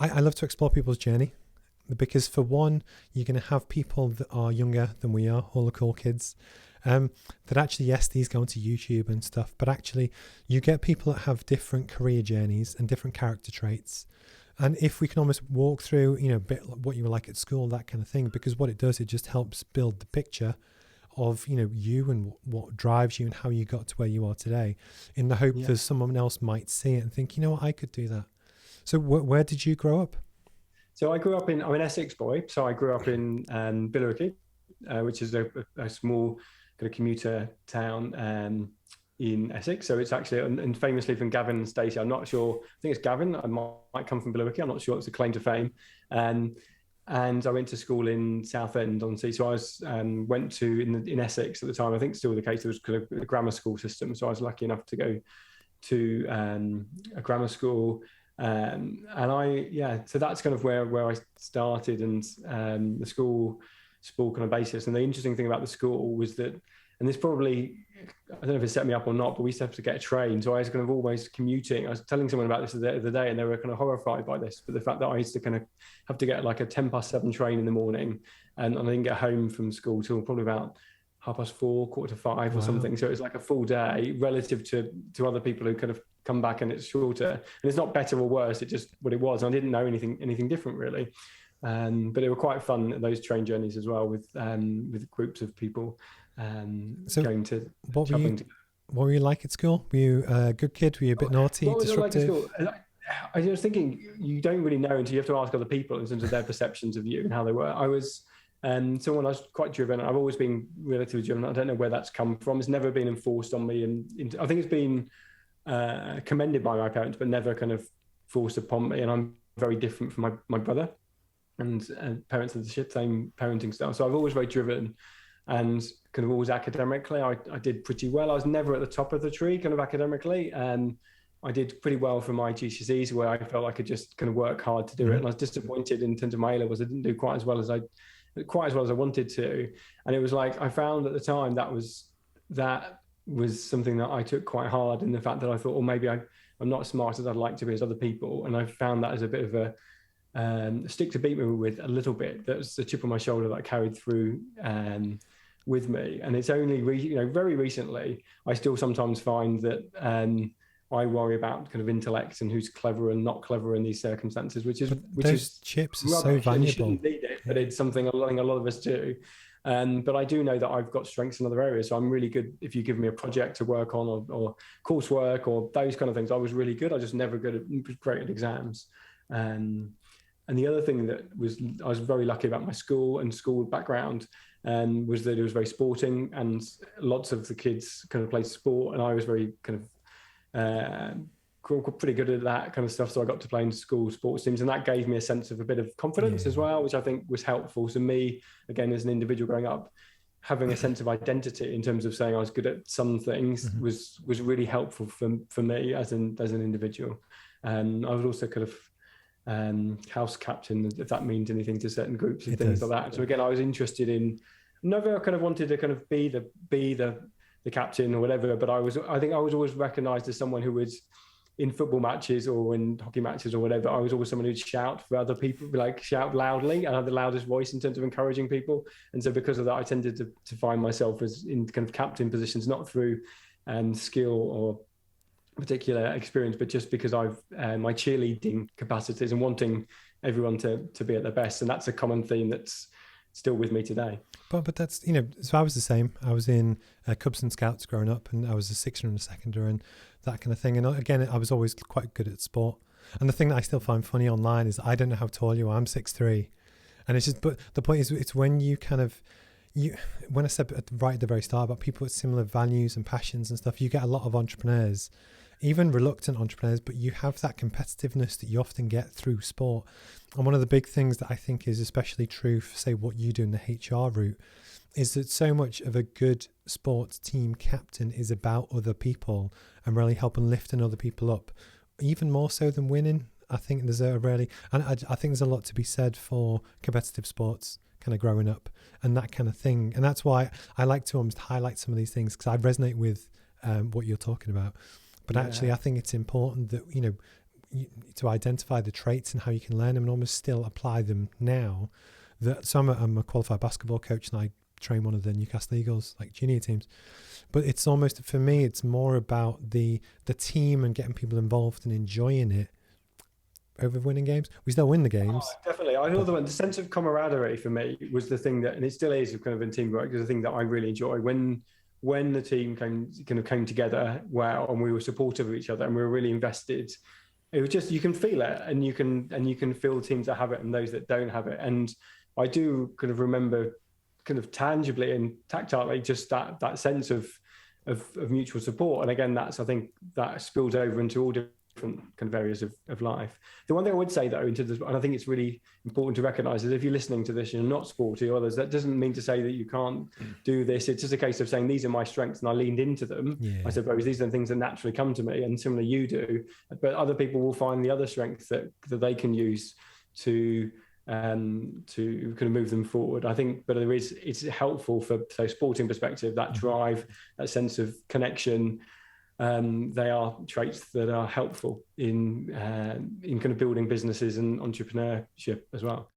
I love to explore people's journey, because for one, you're going to have people that are younger than we are, all the cool kids, that actually, yes, these go onto YouTube and stuff, but actually you get people that have different career journeys and different character traits. And if we can almost walk through, a bit like what you were like at school, that kind of thing, because what it does, it just helps build the picture of, you and what drives you and how you got to where you are today, in the hope that someone else might see it and think, you know what, I could do that. So where did you grow up? So I'm an Essex boy. So I grew up in Billericay, which is a small kind of commuter town in Essex. So it's actually, and famously from Gavin and Stacey, I'm not sure, I think it's Gavin, I might come from Billericay, I'm not sure, it's a claim to fame. And I went to school in Southend on Sea. So I went to, in Essex at the time, I think still the case, there was kind of a grammar school system. So I was lucky enough to go to a grammar school. So that's kind of where I started, and the school sport kind of basis. And the interesting thing about the school was that, and this probably, I don't know if it set me up or not, but we used to have to get a train. So I was kind of always commuting. I was telling someone about this the other day, and they were kind of horrified by this, but the fact that I used to kind of have to get like a 7:10 train in the morning, and I didn't get home from school till probably about 4:30, 4:45 or something. So it's like a full day relative to other people who kind of come back and it's shorter. And it's not better or worse, it's just what it was. I didn't know anything different really. But it were quite fun, those train journeys as well, with groups of people so going to what were you like at school? Were you a good kid? Were you a bit naughty, what was disruptive? I like at school? I was thinking, you don't really know until you have to ask other people in terms of their perceptions of you and how they were. I was someone, I was quite driven. I've always been relatively driven. I don't know where that's come from. It's never been enforced on me, and I think it's been commended by my parents, but never kind of forced upon me. And I'm very different from my brother, and parents of the same parenting style. So I've always very driven, and kind of always academically, I did pretty well. I was never at the top of the tree kind of academically. I did pretty well for my GCSEs, where I felt I could just kind of work hard to do it. And I was disappointed in terms of my A-levels. I didn't do quite as well as I wanted to. And it was like, I found at the time that was something that I took quite hard, in the fact that I thought, well, maybe I'm not as smart as I'd like to be as other people. And I found that as a bit of a stick to beat me with a little bit. That was the chip on my shoulder that I carried through with me. And it's only very recently, I still sometimes find that I worry about kind of intellect and who's clever and not clever in these circumstances, which is chips are so valuable. You shouldn't need it, but it's something I think a lot of us do. But I do know that I've got strengths in other areas. So I'm really good if you give me a project to work on, or coursework or those kind of things. I was really good. I was just never great at exams. And the other thing that I was very lucky about my school and school background, was that it was very sporting, and lots of the kids kind of played sport, and I was very kind of pretty good at that kind of stuff. So I got to play in school sports teams, and that gave me a sense of a bit of confidence as well, which I think was helpful. So me, again, as an individual growing up, having a sense of identity in terms of saying I was good at some things was really helpful for me as an individual. I was also kind of house captain, if that means anything to certain groups and things like that. So again, I was interested in, never kind of wanted to kind of be the captain or whatever, but I think I was always recognized as someone who was, in football matches or in hockey matches or whatever, I was always someone who'd shout for other people, like shout loudly, and had the loudest voice in terms of encouraging people. And so because of that, I tended to find myself as in kind of captain positions, not through skill or particular experience, but just because I've my cheerleading capacities and wanting everyone to be at their best. And that's a common theme that's still with me today. But that's, so I was the same. I was in Cubs and Scouts growing up, and I was a sixer and a seconder and that kind of thing. And again, I was always quite good at sport. And the thing that I still find funny online is I don't know how tall you are. I'm 6'3", and it's just, but the point is, it's when you kind of, when I said right at the very start about people with similar values and passions and stuff, you get a lot of entrepreneurs, even reluctant entrepreneurs, but you have that competitiveness that you often get through sport. And one of the big things that I think is especially true for, say, what you do in the HR route, is that so much of a good sports team captain is about other people and really helping lifting other people up, even more so than winning. I think there's I think there's a lot to be said for competitive sports kind of growing up and that kind of thing. And that's why I like to almost highlight some of these things, because I resonate with what you're talking about. But actually, I think it's important that, to identify the traits and how you can learn them and almost still apply them now. So I'm a qualified basketball coach, and I train one of the Newcastle Eagles like junior teams. But it's almost, for me, it's more about the team and getting people involved and enjoying it over winning games. We still win the games. Oh, definitely. I feel the sense of camaraderie for me was the thing that, and it still is kind of in teamwork, is the thing that I really enjoy. When the team came together well, and we were supportive of each other and we were really invested, it was just, you can feel it, and you can feel teams that have it and those that don't have it. And I do kind of remember kind of tangibly and tactilely just that sense of mutual support. And again, I think that spills over into all different kind of areas of life. The one thing I would say though, into this, and I think it's really important to recognize, is if you're listening to this and you're not sporty or others, that doesn't mean to say that you can't do this. It's just a case of saying, these are my strengths and I leaned into them. Yeah. I suppose these are the things that naturally come to me, and similarly you do, but other people will find the other strengths that they can use to kind of move them forward. I think, but it's helpful for, so sporting perspective, that drive, that sense of connection, they are traits that are helpful in kind of building businesses and entrepreneurship as well.